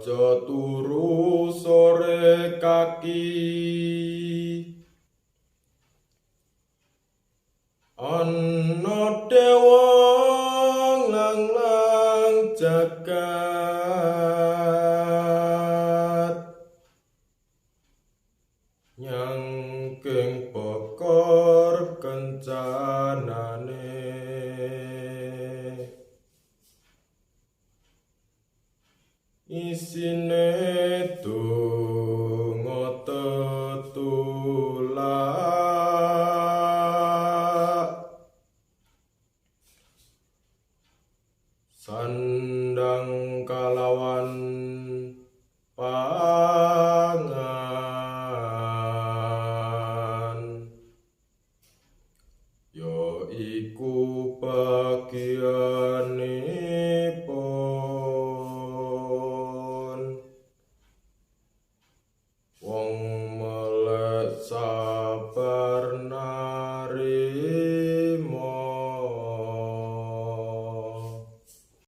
Aja turu sore kaki, ana dewa langlang jagat, nyangking pekor kencanane. Isine donga tetulak, sandang kalawan pangan, ya iku bagianipun wong melek